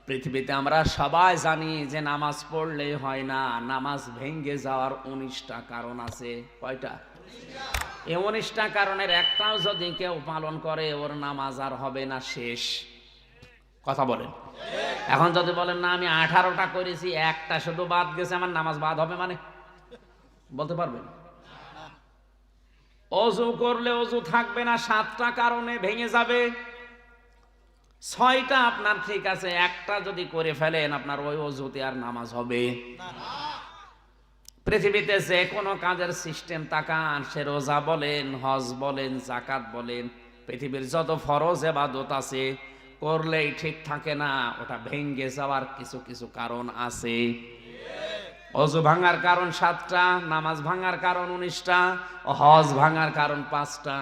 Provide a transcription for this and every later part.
পৃথিবীতে আমরা সবাই জানি যে নামাজ পড়লেই হয় না, নামাজ ভেঙে যাওয়ার 19টা কারণ আছে। কয়টা? এই 19টা কারণের একটাও যদি কেউ পালন করে ওর নামাজ আর হবে না, শেষ। কথা বলেন। এখন যদি বলেন না আমি 18টা করেছি, একটা শুধু বাদ গেছে, আমার নামাজ বাদ হবে মানে? বলতে পারবেন? অজু করলে অজু থাকবে না, 7টা কারণে ভেঙে যাবে। 6টা আপনার ঠিক আছে, একটা যদি করে ফেলেন আপনার ওই অজুতে আর নামাজ হবে না। পৃথিবীতে যে কোনো কাজের সিস্টেম তাকান, সে রোজা বলেন, হজ বলেন, যাকাত বলেন, পৃথিবীর যত ফরজ ইবাদত আছে করলেই ঠিক থাকে না, ওটা ভেঙে যাওয়ার কিছু কিছু কারণ আছে। অজু ভাঙার কারণ 7টা, নামাজ ভাঙার কারণ 19টা, হজ ভাঙার কারণ 5টা।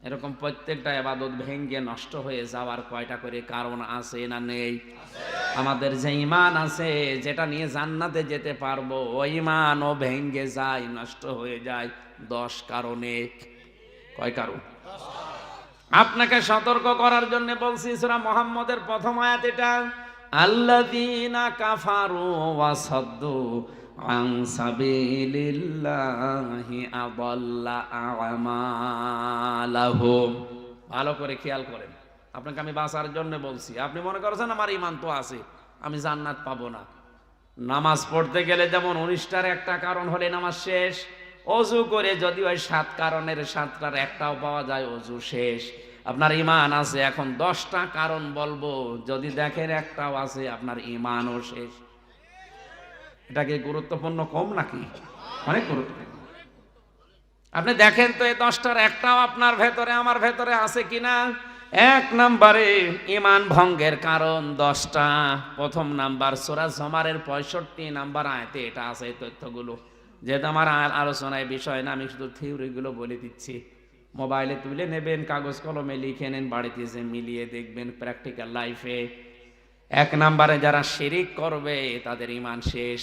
এরকম প্রত্যেকটা ইবাদত ভেঙে নষ্ট হয়ে যাওয়ার কয়টা করে কারণ আছে না নেই? আমাদের যে ঈমান আছে, যেটা নিয়ে জান্নাতে যেতে পারবো, ওই ঈমানও ভেঙে যায়, নষ্ট হয়ে যায় 10 কারণে। কয় কারণ? আপনাকে সতর্ক করার জন্য বলছি, সূরা মুহাম্মদের প্রথম আয়াত এটা, আল্লাযীনা কাফারু ওয়া সাদ্দু আন সাবিলিল্লাহি আযাল্লা আমালাহুম। ভালো করে খেয়াল করেন, আপনাকে আমি বাঁচার জন্য বলছি। আপনি মনে করছেন আমার ঈমান তো আছে, আমি জান্নাত পাবো না। নামাজ পড়তে গেলে যেমন 19টার একটা কারণ হলে নামাজ শেষ, অজু করে যদি ওই 7 কারণের 7টার একটাও পাওয়া যায়, অজু শেষ। আপনার ঈমান আছে, এখন 10টা কারণ বলবো, যদি দেখেন একটাও আছে, আপনার ঈমানও শেষ। এটা কি গুরুত্বপূর্ণ কম নাকি? অনেক গুরুত্বপূর্ণ। আপনি দেখেন তো এই 10টার একটাও আপনার ভেতরে আমার ভেতরে আছে কিনা। 1 নম্বরে ঈমান ভঙ্গের কারণ 10টা। প্রথম নাম্বার সূরা জুমারের 65 নাম্বার আয়াতে এটা আছে, এই তথ্যগুলো। যেহেতু আমার আলোচনায় বিষয় না, আমি শুধু থিওরিগুলো বলে দিচ্ছি। মোবাইলে তুলে নেবেন, কাগজ কলমে লিখে নেন, বাড়িতে এসে মিলিয়ে দেখবেন প্র্যাকটিক্যাল লাইফে। 1 নম্বরে যারা শিরিক করবে তাদের ঈমান শেষ।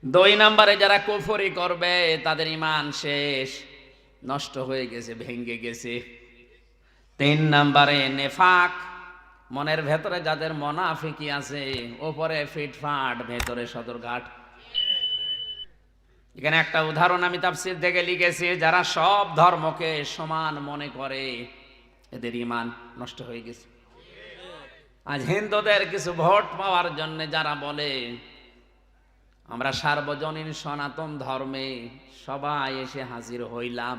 2 নম্বরে যারা কুফরি করবে তাদের ঈমান শেষ, নষ্ট হয়ে গেছে, ভেঙে গেছে। 3 নম্বরে নেফাক, মনের ভেতরে যাদের মুনাফিকি আছে, উপরে ফিটফাট, ভেতরে সদরঘাট। এখানে একটা উদাহরণ আমি তাফসীর থেকে লিখেছি, যারা সব ধর্মকে সমান মনে করে এদের ঈমান নষ্ট হয়ে গেছে। আজ হিন্দুদের কিছু ভোট পাওয়ার জন্য যারা বলে আমরা সার্বজনীন সনাতন ধর্মে সবাই এসে হাজির হইলাম,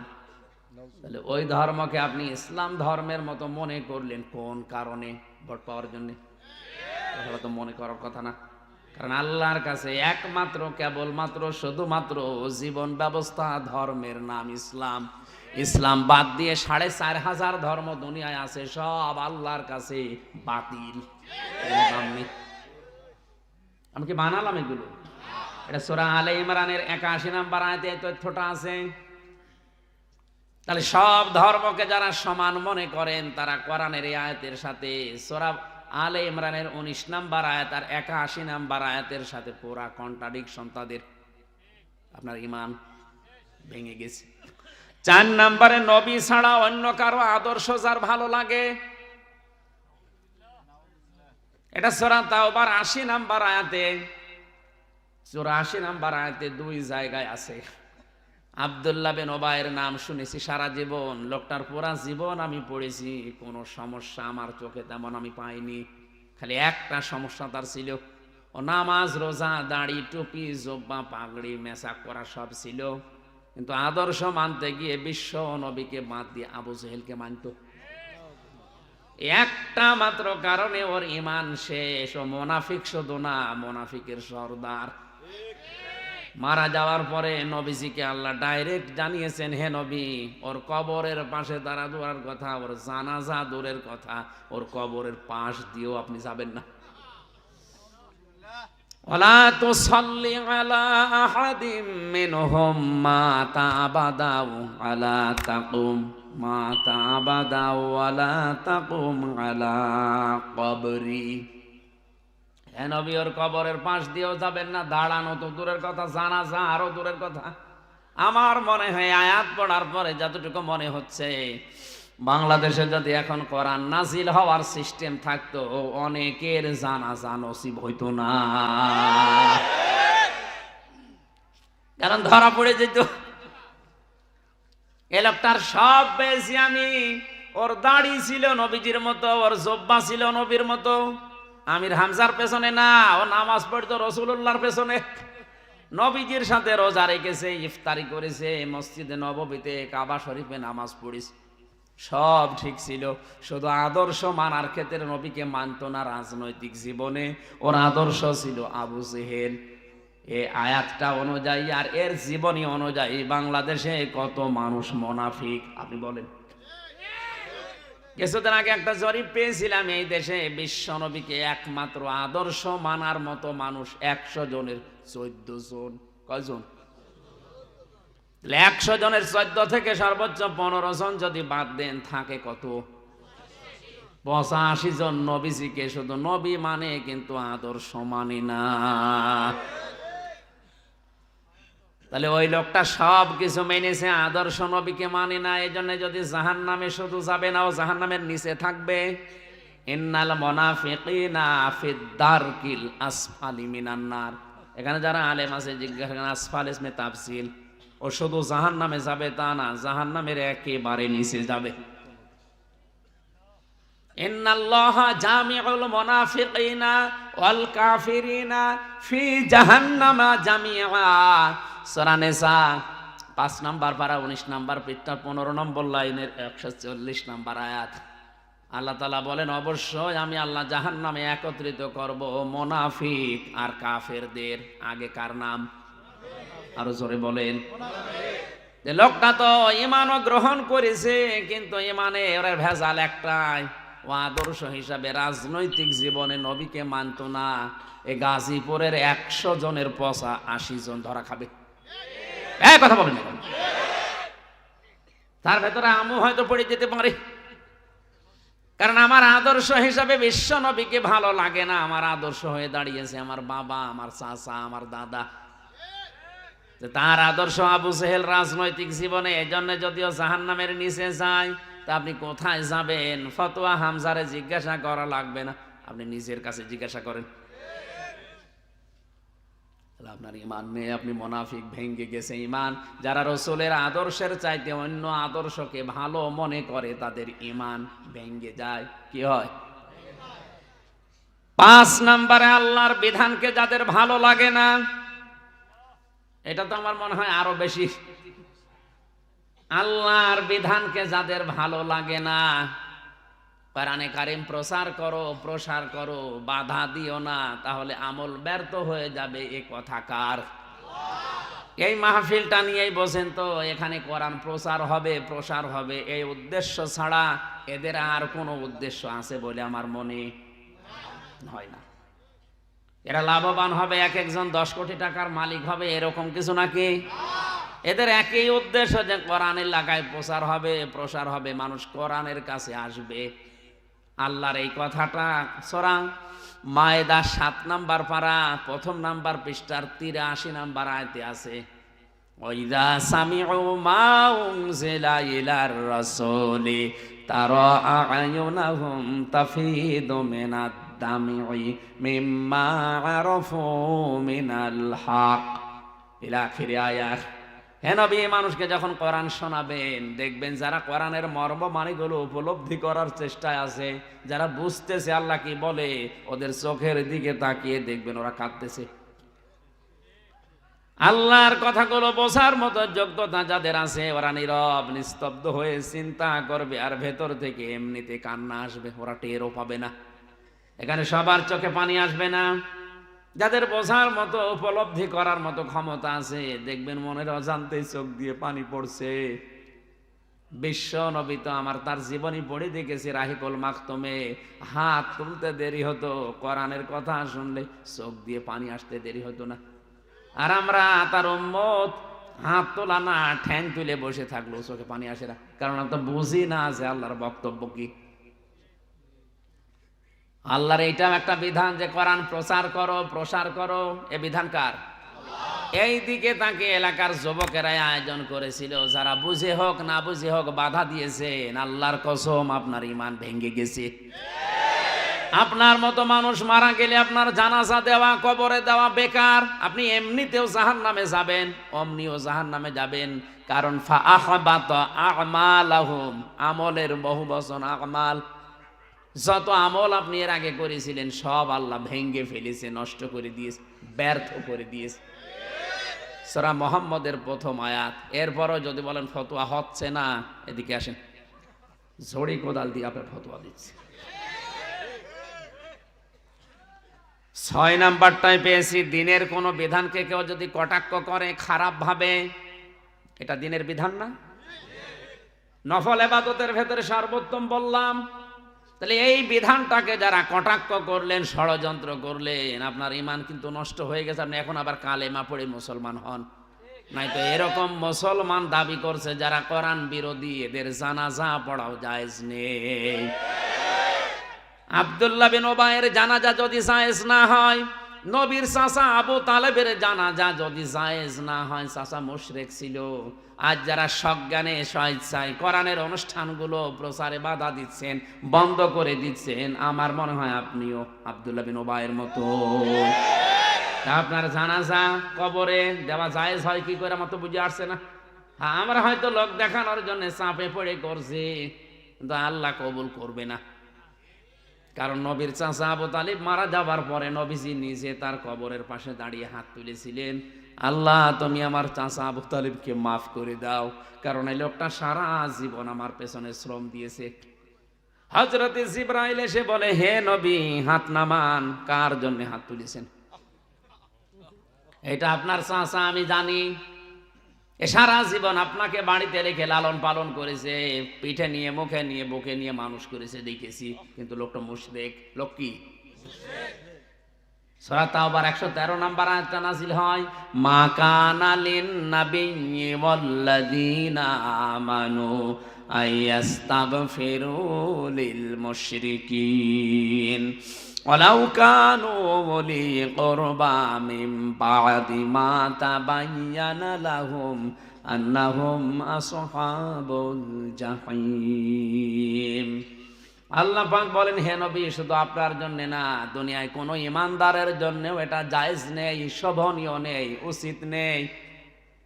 তাহলে ওই ধর্মকে আপনি ইসলাম ধর্মের মতো মনে করলেন কোন কারণে? ভোট পাওয়ার জন্য? এগুলো তো মনে করার কথা না। কারণ আল্লাহর কাছে একমাত্র, কেবলমাত্র, শুধুমাত্র জীবন ব্যবস্থা ধর্মের নাম ইসলাম। ইসলাম বাদ দিয়ে 4500 ধর্ম দুনিয়ায় আছে, সব আল্লাহর কাছে বাতিল। আমি কি বানালাম এগুলো? এটা সূরা আলে ইমরানের 81 নম্বর আয়াতে এই তথ্যটা আছে। তাহলে সব ধর্মকে যারা সমান মনে করেন, তারা কোরআনের এই আয়াতের সাথে সূরা আলে ইমরানের 19 নম্বর আয়াত আর 81 নম্বর আয়াতের সাথে পুরা কন্ট্রাডিকশন তাদের। আপনার ঈমান ভেঙে গেছে। 4 নম্বরে নবী ছাড়া অন্য কারো আদর্শ যার ভালো লাগে, এটা সূরা তাওবার 80 নম্বর আয়াতে, 84 নম্বর আয়াতে 2 জায়গায় আছে। আব্দুল্লাহ বিন ওবায়ের নাম শুনেছি সারা জীবন, লোকটার পুরা জীবন আমি পড়েছি, কোনো সমস্যা আমার চোখে তেমন আমি পাইনি। খালি একটা সমস্যা তার ছিল, ও নামাজ, রোজা, দাড়ি, টুপি, জোব্বা, পাগড়ি, মেসাক করা সব ছিল, কিন্তু আদর্শ মানতে গিয়ে বিশ্ব নবীকে বাদ দিয়ে আবু জেহেলকে মানত। একটা মাত্র কারণে ওর ঈমান শেষ। ও মুনাফিক শুধু না, মুনাফিকের সর্দার। মারা যাওয়ার পরে নবীজিকে আল্লাহ ডাইরেক্ট জানিয়েছেন, হে নবী, ওর কবরের পাশে দাঁড়া দূরের কথা, ওর জানাজা দূরের কথা, ওর কবরের পাশ দিয়েও আপনি যাবেন না। ওয়ালা তুসাল্লি আলা আহাদিম মিনহুম মাতা আবাদা ওয়ালা তাকুম মাতা আবাদা ওয়ালা তাকুম আলা কবরি। হে নবী, ওর কবরের পাশ দিয়েও যাবেন না, দাঁড়ানো তো দূরের কথা, জানাজা আরো দূরের কথা। আমার মনে হয় আয়াত পড়ার পরে যতটুকু মনে হচ্ছে, বাংলাদেশে যদি এখন কোরআন নাজিল হওয়ার সিস্টেম থাকতো, অনেকের জানাজা নসিব হইতো না, কারণ ধরা পড়ে যেত। এ লোকটার সব পেয়েছি আমি, ওর দাড়ি ছিল নবীজির মতো, ওর জব্বা ছিল নবীর মতো। আমির হামজার পেছনে না, ও নামাজ পড়তো রাসূলুল্লাহর পেছনে। নবীজির সাথে রোজা রেখেছে, ইফতারি করেছে, মসজিদে নববীতে, কাবা শরীফে নামাজ পড়েছে, সব ঠিক ছিল। শুধু আদর্শ মানার ক্ষেত্রে নবীকে মানতো না। রাজনৈতিক জীবনে ওর আদর্শ ছিল আবু জেহেল। এই আয়াতটা অনুযায়ী আর এর জীবনী অনুযায়ী বাংলাদেশে কত মানুষ মুনাফিক আপনি বলেন। কিছুদিন আগে একটা জরিপ পেয়েছিলাম, এই দেশে বিশ্ব নবীকে একমাত্র আদর্শ মানার মতো মানুষ 100 জনের 14 জন। কয়জন? 100 জনের 14 থেকে সর্বোচ্চ 15 জন যদি বাদ দেন, থাকে কত? 85 জন নবীজিকে শুধু নবী মানে, কিন্তু আদর্শ মানে না। তাহলে ওই লোকটা সব কিছু মেনেছে, আদর্শ নবীকে মানে না। এই জন্য যদি জাহান্নামে শুধু যাবে না, ও জাহান্নামের নিচে থাকবে। ইন্নাল মুনাফিকিনা ফিদ দারকিল আসফালি মিনান নার। এখানে যারা আলেম আছে জিজ্ঞাসা করেন আসফাল ইসমে তাফসিল, ও শুধু জাহান্নামে যাবে তা না, জাহান্নামের একেবারে নিচে যাবে। ইন্নাল্লাহা জামিউল মুনাফিকিনা ওয়াল কাফিরিনা ফি জাহান্নামা জামিআ। সূরা নিসা 5 নম্বর পারা 19 নম্বর পৃষ্ঠা 15 নম্বর লাইনের 140 নম্বর আয়াত। আল্লাহ তাআলা বলেন, অবশ্যই আমি আল্লাহ জাহান্নামে একত্রিত করব মুনাফিক আর কাফেরদের। আগে কার নাম? আরো জোরে বলেন। যে লোকটা তো ঈমানও গ্রহণ করেছে, কিন্তু ঈমানে ওর ভেজাল একটাই, ও আদর্শ হিসাবে রাজনৈতিক জীবনে নবীকে মানত না। এই গাজীপুরের 100 জনের পচা 80 জন ধরা খাবে। এই কথা বলেন, তার ভেতরে আমু হয়তো পড়ে যেতে পারে, কারণ আমার আদর্শ হিসাবে বিশ্ব নবীকে ভালো লাগে না। আমার আদর্শ হয়ে দাঁড়িয়েছে আমার বাবা, আমার চাচা, আমার দাদা। তার আদর্শ আবু জেহেল রাজনৈতিক জীবনে। এজন্য যদিও জাহান্নামের নিচে যায়, তা আপনি কোথায় যাবেন? ফতোয়া হামজারে জিজ্ঞাসা করা লাগবে না, আপনি নিজের কাছে জিজ্ঞাসা করেন। আপনার ঈমান নেই, আপনি মুনাফিক, ভেঙ্গে গেছে ঈমান। যারা রাসূলের আদর্শের চাইতে অন্য আদর্শকে ভালো মনে করে, তাদের ঈমান ভেঙ্গে যায়। কি হয়? 5 নম্বরে আল্লাহর বিধানকে যাদের ভালো লাগে না, এটা তো আমার মনে হয় আরো বেশি। আল্লাহর বিধানকে যাদের ভালো লাগে না, কোরআনে কারিম প্রচার করো, বাধা দিও না, তাহলে আমল ব্যর্থ হয়ে যাবে। এ কথা কার? এই মাহফিলটা নিয়েই বসেন তো, এখানে কোরআন প্রসার হবে, এই উদ্দেশ্য ছাড়া এদের আর কোনো উদ্দেশ্য আছে বলে আমার মনে হয় না। এরা লাভবান হবে, এক একজন 10 কোটি টাকার মালিক হবে, এরকম কিছু নাকি? এদের একই উদ্দেশ্য যে কোরআনের লাগায় প্রসার হবে, মানুষ কোরআনের কাছে আসবে। আল্লাহর এই কথাটা সূরা মায়েদা 7 নম্বর পারা 1 নম্বর পৃষ্ঠার 83 নম্বর আয়াতে আছে। ওয়াইদা সামিউ মা উনজিলা ইলার রাসূলি তারা আ'য়ুনাহুম তাফিদু মিনাদ দামি'i মিম্মা আরাফু মিনাল হক ইলা আখির আয়াত। হে নবী, মানুষকে যখন কোরআন শোনাবেন, দেখবেন যারা কোরআনের মর্ম মানেগুলো উপলব্ধি করার চেষ্টায় আছে, যারা বুঝতেছে আল্লাহ কি বলে, ওদের চোখের দিকে তাকিয়ে দেখবেন ওরা কাঁদতেছে। আল্লাহর কথাগুলো বোঝার মতো যোগ্যতা যাদের আছে, ওরা নীরব নিস্তব্ধ হয়ে চিন্তা করবে, আর ভেতর থেকে এমনিতে কান্না আসবে, ওরা টেরও পাবে না। এখানে সবার চোখে পানি আসবে না। যাদের বোঝার মতো, উপলব্ধি করার মতো ক্ষমতা আছে, দেখবেন মনের অজান্তেই চোখ দিয়ে পানি পড়ছে। বিশ্ব নবী তো আমার তার জীবনী পড়ে দেখেছি, রাহিকুল মাকতুমে হাত তুলতে দেরি হতো, কোরআনের কথা শুনলে চোখ দিয়ে পানি আসতে দেরি হতো না। আর আমরা তার উম্মত, হাত তোলা না, ঠ্যাং তুলে বসে থাকলো, চোখে পানি আসে না, কারণ আমরা তো বুঝি না যে আল্লাহর বক্তব্য কি। আল্লাহর এইটাও একটা বিধান যে কোরআন প্রসার করো। এ বিধান কার? এই দিকে তাকে এলাকার যুবকেরাই আয়োজন করেছিল, যারা বুঝে হোক না বুঝে হোক বাধা দিয়েছেন। আল্লাহর কসম, আপনার ঈমান ভেঙে গেছে। আপনার মতো মানুষ মারা গেলে আপনার জানাজা দেওয়া, কবরে দেওয়া বেকার। আপনি এমনিতেও জাহান্নামে যাবেন, অমনিও জাহান্নামে যাবেন। কারণ ফাআহবাতা আমালাহুম, আমলের বহু বচন আমাল। যত আমল আপনি এর আগে করেছিলেন সব আল্লাহ ভেঙে ফেলেছে, নষ্ট করে দিয়েছে, ব্যর্থ করে দিয়েছে। সূরা মুহাম্মদের প্রথম আয়াত। এরপরও যদি বলেন ফতোয়া হচ্ছে না, এদিকে আসেন, ঝড়ি কোদাল দিয়ে আপনার ফতোয়া দিচ্ছে। 6 নাম্বারটায় পেয়েছি, দিনের কোনো বিধানকে কেউ যদি কটাক্ষ করে খারাপ ভাবে, এটা দিনের বিধান না? নফল ইবাদতের ভেতরে সর্বোত্তম বললাম। তাহলে এই বিধানটাকে যারা কটাক্ষ করলেন, ষড়যন্ত্র করলেন, আপনার ঈমান কিন্তু নষ্ট হয়ে গেছে। আপনি এখন আবার কালেমা পড়ে মুসলমান হন, নাই তো এরকম মুসলমান দাবি করছে যারা কোরআন বিরোধী, এদের জানাজা পড়াও জায়েজ নেই। আব্দুল্লাহ বিন উবাইয়ের জানাজা যদি জায়েজ না হয়, নবীর চাচা আবু তালেবের জানাজা যদি জায়েজ না হয়, চাচা মুশরিক ছিল। আজ যারা সজ্ঞানে স্বেচ্ছায় কোরআনের অনুষ্ঠানগুলো প্রচারে বাধা দিচ্ছেন, বন্ধ করে দিচ্ছেন, আমার মনে হয় আপনিও আব্দুল্লাহ বিন উবাইয়ের মতো। আপনার জানাজা কবরে দেওয়া জায়েজ হয় কি করে, আমার তো বুঝে আসছে না। হ্যাঁ, আমরা হয়তো লোক দেখানোর জন্য চাপে পড়ে করছি, কিন্তু আল্লাহ কবুল করবে না। কারণ নবীর চাচা আবু তালিব মারা যাবার পরে নবীজি নিজে তার কবরের পাশে দাঁড়িয়ে হাত তুলেছিলেন, আল্লাহ তুমি আমার চাচা আবু তালিবকে মাফ করে দাও, কারণ এই লোকটা সারা জীবন আমার পেছনে শ্রম দিয়েছে। হযরত জিবরাইল এসে বলে, হে নবী হাত নামান। কার জন্য হাত তুলেছেন? এটা আপনার চাচা, আমি জানি। এ সারা জীবন আপনাকে বাড়িতে রেখে লালন পালন করেছে, পিঠে নিয়ে, মুখে নিয়ে, বুকে নিয়ে মানুষ করেছে, দেখেছি। কিন্তু লোকটা মুশরিক। লোক কি? সূরা তাওবার 113 নম্বর আয়াতটা নাযিল হয়, মা কানা লিন নাবিয়্যি ওয়াল্লাযীনা আমানু আইয়াস্তাগফিরু লিল মুশরিকিন ওয়ালাউ কানু উলি কুরবা মিন বা'দি মা তাবায়্যানা লাহুম আন্নাহুম আসহাবুল জাহিম। আল্লাহ পাক বলেন, হে নবী, শুধু আপনার জন্য না, দুনিয়ায় কোনো ইমানদারের জন্যও এটা জায়েজ নেই, শোভনীয় নেই, উচিত নেই।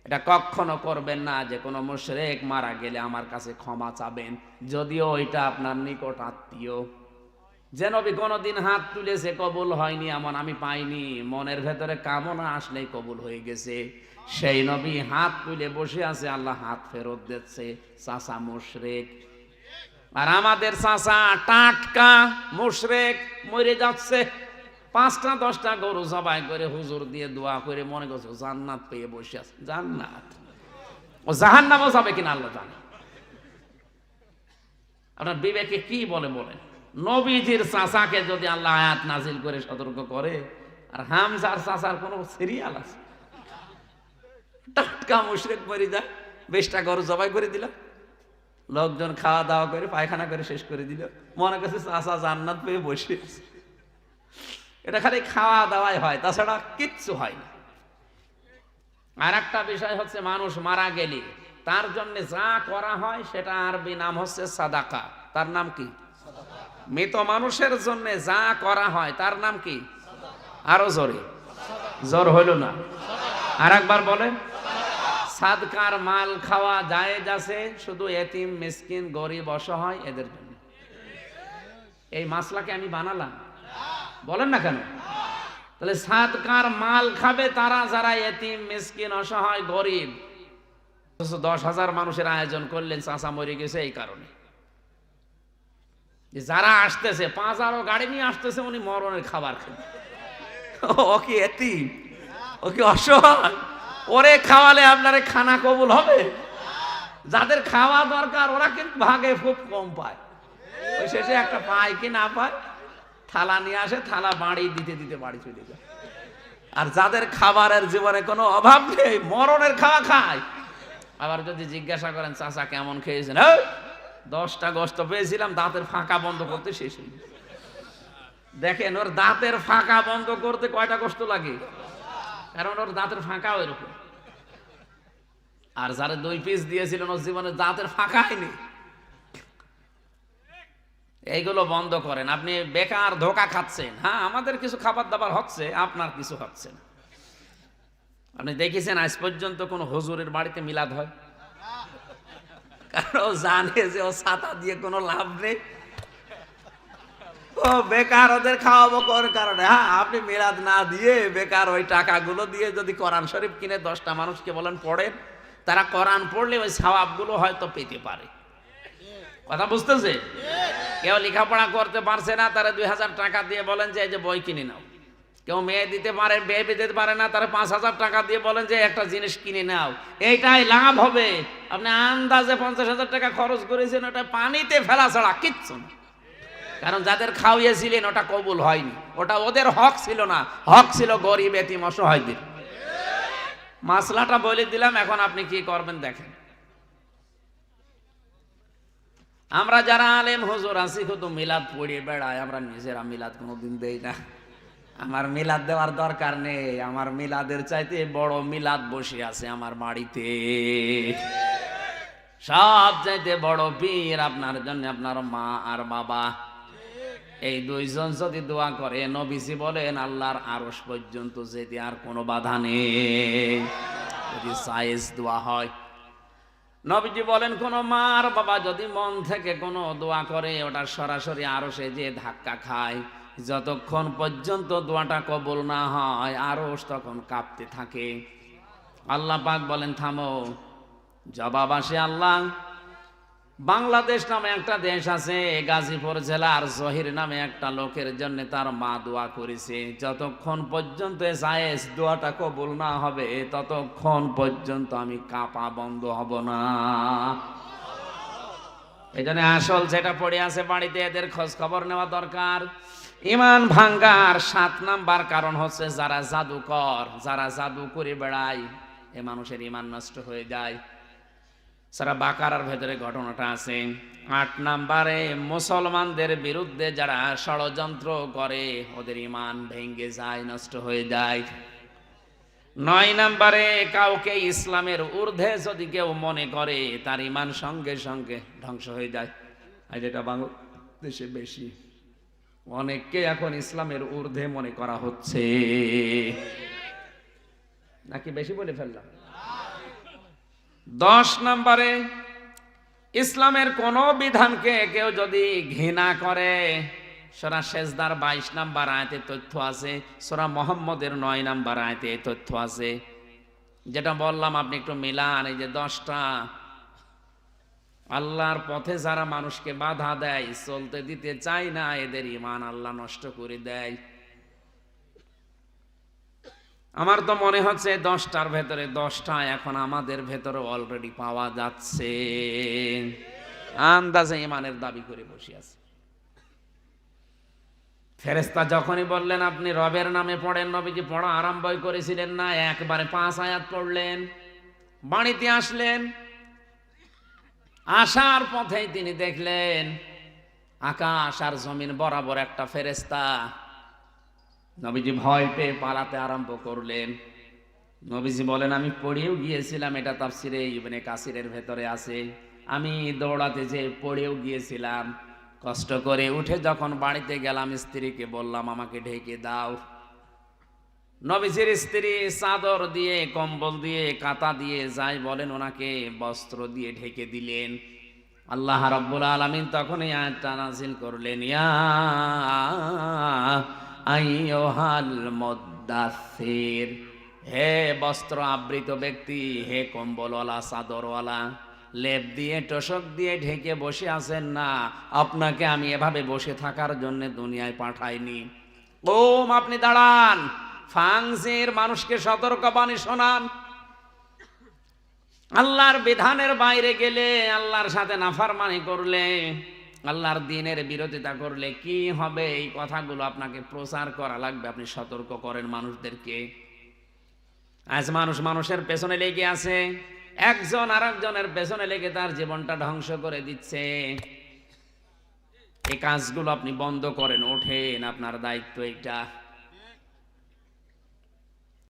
এটা কখনো করবেন না যে কোনো মুশরিক মারা গেলে আমার কাছে ক্ষমা চাবেন, যদিও এটা আপনার নিকট আত্মীয়। যে নবী কোনোদিন হাত তুলেছে কবুল হয়নি এমন আমি পাইনি, মনের ভেতরে কামনা আসলেই কবুল হয়ে গেছে, সেই নবী হাত তুলে বসে আছে, আল্লাহ হাত ফেরত দিচ্ছে। চাচা মুশরিক, আর আমাদের চাচা টাটকা মুশরিক, মরে যাচ্ছে। 5টা 10টা গরু জবাই করে হুজুর দিয়ে দোয়া করে মনে করছে জান্নাত পেয়ে বসে আছে। জান্নাত, ও জাহান্নামও যাবে কিনা আল্লাহ জানে। আপনার বিবেকে কি বলে বলেন? নবীজির চাচাকে যদি আল্লাহ আয়াত নাজিল করে সতর্ক করে, আর হামজার চাচার কোন সিরিয়াল আছে? টাটকা মুশরিক মরে যায়, 20টা গরু জবাই করে দিল, লোকজন খাওয়া দাওয়া করে পায়খানা করে শেষ করে দিল, মনে করছে চাচা জান্নাত পেয়ে বসে আছে। এটা খালি খাওয়া দাওয়াই হয়, তাছাড়া কিচ্ছু হয় না। আর একটা বিষয় হচ্ছে, মানুষ মারা গেলে তার জন্য যা করা হয় সেটা আরবি নাম হচ্ছে সাদাকা। তার নাম কি? মৃত মানুষের জন্য যা করা হয় তার নাম কি? আরো জোরে, জোর হইল না, আর একবার বলেন। সাদকার মাল খাওয়া জায়েজ আছে, শুধু এতিম, মিসকিন, গরিব, অসহায় এদের জন্য। এই মাসলাকে আমি বানালাম, বলেন না কেন? তাহলে সাদকার মাল খাবে তারা যারা এতিম, মিসকিন, অসহায়, গরিব। 10,000 মানুষের আয়োজন করলেন, চাচা মরে গেছে এই কারণে। যারা আসতেছে 5,000 গাড়ি নিয়ে আসতেছে, উনি মরণের খাবার খেতে। ও কি এতিম, ও কি অসহায়? ওরে খাওয়ালে আপনারে খানা কবুল হবে? যাদের খাওয়া দরকার ওরা কিন্তু ভাগে খুব কম পায়, ওই শেষে একটা পায় কি না পায়, থালা নিয়ে আসে, থালা বাড়ি দিতে দিতে বাড়ি চলে যায়। আর যাদের খাবারের জীবনে কোনো অভাব নেই, মরণের খাওয়া খায়। আবার যদি জিজ্ঞাসা করেন চাচা কেমন খেয়েছেন, 10টা গোস্ত পেয়েছিলাম, দাঁতের ফাঁকা বন্ধ করতে শেষ হয়ে গেছে। দেখেন ওর দাঁতের ফাঁকা বন্ধ করতে কয়টা গোস্ত লাগে? কারণ ওর দাঁতের ফাঁকা ওইরকম। আর যারা 2 পিস দিয়েছিলেন ওর জীবনে দাঁতের ফাঁকা হয়নি। এইগুলো বন্ধ করেন। আপনি বেকার ধোকা খাচ্ছেন। হ্যাঁ, আমাদের কিছু খাবার দাবার হচ্ছে, আপনার কিছু হচ্ছে না। আপনি দেখেছেন আজ পর্যন্ত কোন হুজুরের বাড়িতে মিলাদ হয়? কারণ ও জানে যে ও ছাতা দিয়ে কোনো লাভ নেই, ও বেকার ওদের খাওয়াবো কোন কারণে। হ্যাঁ, আপনি মিলাদ না দিয়ে বেকার ওই টাকাগুলো দিয়ে যদি কোরআন শরীফ কিনে 10টা মানুষকে বলেন পড়েন, তারা কোরআন পড়লে ওই সওয়াবগুলো হয়তো পেতে পারে। কথা বুঝতেছে? কেউ লেখাপড়া করতে পারছে না, তারা 2000 টাকা দিয়ে বলেন যে এই যে বই কিনে নাও। কেউ মেয়ে দিতে পারে, বিয়ে দিতে পারে না, তারা 5000 টাকা দিয়ে বলেন যে একটা জিনিস কিনে নাও। এইটাই লাভ হবে। আপনি আন্দাজে 50,000 টাকা খরচ করেছেন, ওটা পানিতে ফেলা ছাড়া কিচ্ছু না। কারণ যাদের খাওয়িয়েছিলেন ওটা কবুল হয়নি, ওটা ওদের হক ছিল না, হক ছিল গরিব এতিম অসহায়দের। মাসলাটা বলে দিলাম, এখন আপনি কি করবেন দেখেন। আমরা যারা আলেম হুজুর আছি শুধু মিলাদ পড়িয়ে বেড়াই, আমরা নিজেরা মিলাদ কোনোদিন দেই না। আমার মিলাদ দেওয়ার দরকার নেই, আমার মিলাদের চাইতে বড় মিলাদ বসে আছে আমার বাড়িতে। সব চাইতে বড় পীর আপনার জন্য আপনার মা আর বাবা। এই 2 জন যদি দোয়া করে, নবীজি বলেন আল্লাহর আরশ পর্যন্ত যেতে আর কোনো বাধা নেই, যদি সাইজ দোয়া হয়। নবীজি বলেন কোন মা আর বাবা যদি মন থেকে কোনো দোয়া করে, ওটা সরাসরি আরশে যে ধাক্কা খায়। যতক্ষণ পর্যন্ত দোয়াটা কবুল না হয় আরশ তখন কাঁপতে থাকে। আল্লাহ পাক বলেন থামো, জবাব আসে আল্লাহ। বাংলাদেশ নামে একটা দেশ আছে, গাজীপুর জেলার জহির নামে একটা লোকের জন্য তার মা দোয়া করেছে। যতক্ষণ পর্যন্ত জায়েজ দোয়াটা কবুল না হবে ততক্ষণ পর্যন্ত আমি কাঁপা বন্ধ হব না। এই জন্য আসল যেটা পড়ে আছে বাড়িতে, এদের খোঁজ খবর নেওয়া দরকার। ইমান ভাঙ্গার 7 নাম্বার কারণ হচ্ছে যারা জাদুকর, যারা জাদু করে বেড়ায়, এ মানুষের ইমান নষ্ট হয়ে যায়। সারা বাকারার ভেতরে ঘটনাটা আছে। 8 নাম্বারে মুসলমানদের বিরুদ্ধে যারা ষড়যন্ত্র করে ওদের ইমান ভেঙে যায়, নষ্ট হয়ে যায়। 9 নাম্বারে কাউকে ইসলামের ঊর্ধ্বে যদি কেউ মনে করে তার ইমান সঙ্গে সঙ্গে ধ্বংস হয়ে যায়। আর যেটা বাংলাদেশে বেশি, অনেককে এখন ইসলামের ঊর্ধ্বে মনে করা হচ্ছে। নাকি বেশি বলে ফেললাম? 10 নম্বরে ইসলামের কোন বিধানকে কেউ যদি ঘৃণা করে, সূরা সেজদার 22 নম্বর আয়াতে তথ্য আছে, সূরা মুহাম্মদের 9 নম্বর আয়াতে তথ্য আছে। যেটা বললাম আপনি একটু মিলান। এই যে 10টা আল্লাহর পথে যারা মানুষকে বাধা দেয়, চলতে দিতে চায় না, এদের ঈমান আল্লাহ নষ্ট করে দেয়। আমার তো মনে হচ্ছে 10টার ভেতরে 10টা এখন আমাদের ভেতরে অলরেডি পাওয়া যাচ্ছে। আন্দাজে ঈমানের দাবি করে বসে আছে। ফেরেশতা যখনই বললেন আপনি রবের নামে পড়েন, নবীজি পড়া আরম্ভ করেছিলেন না, একবারে 5 আয়াত পড়লেন। বাড়িতে আসলেন, আসার পথেই তিনি দেখলেন আকাশ আর জমিন বরাবর একটা ফেরেশতা। নবীজি ভয় পেয়ে পালাতে আরম্ভ করলেন। নবীজি বলেন আমি পড়েও গিয়েছিলাম, এটা তাফসিরে ইবনে কাসিরের ভেতরে আছে। আমি দৌড়াতে যে পড়েও গিয়েছিলাম, কষ্ট করে উঠে যখন বাড়িতে গেলাম স্ত্রীকে বললাম আমাকে ঢেকে দাও। নবীজির স্ত্রী চাদর দিয়ে, কম্বল দিয়ে, কাঁথা দিয়ে যাই বলেন ওনাকে বস্ত্র দিয়ে ঢেকে দিলেন। আল্লাহ রাব্বুল আলামিন তখন এই আয়াতটা নাযিল করলেন, ইয়া আইয়ুহাল মুদ্দাসসির, হে বস্ত্র আবৃত ব্যক্তি, হে কম্বলওয়ালা, চাদরওয়ালা, লেপ দিয়ে তোশক দিয়ে ঢেকে বসে আছেন না, আপনাকে আমি এভাবে বসে থাকার জন্য দুনিয়ায় পাঠাইনি। আপনি দাঁড়ান, ফাংজির, মানুষকে সতর্কবাণী শোনান। আল্লাহর বিধানের বাইরে গেলে, আল্লাহর সাথে নাফরমানি করলে, আল্লাহর দ্বীনের বিরোধিতা করলে কি হবে, এই কথাগুলো আপনাকে প্রচার করা লাগবে। আপনি সতর্ক করেন মানুষদেরকে। আজ মানুষ মানুষের পেছনে লেগে আছে, একজন আরেকজনের পেছনে লেগে তার জীবনটা ধ্বংস করে দিচ্ছে। এই কাজগুলো আপনি বন্ধ করেন, ওঠেন, আপনার দায়িত্ব এটা।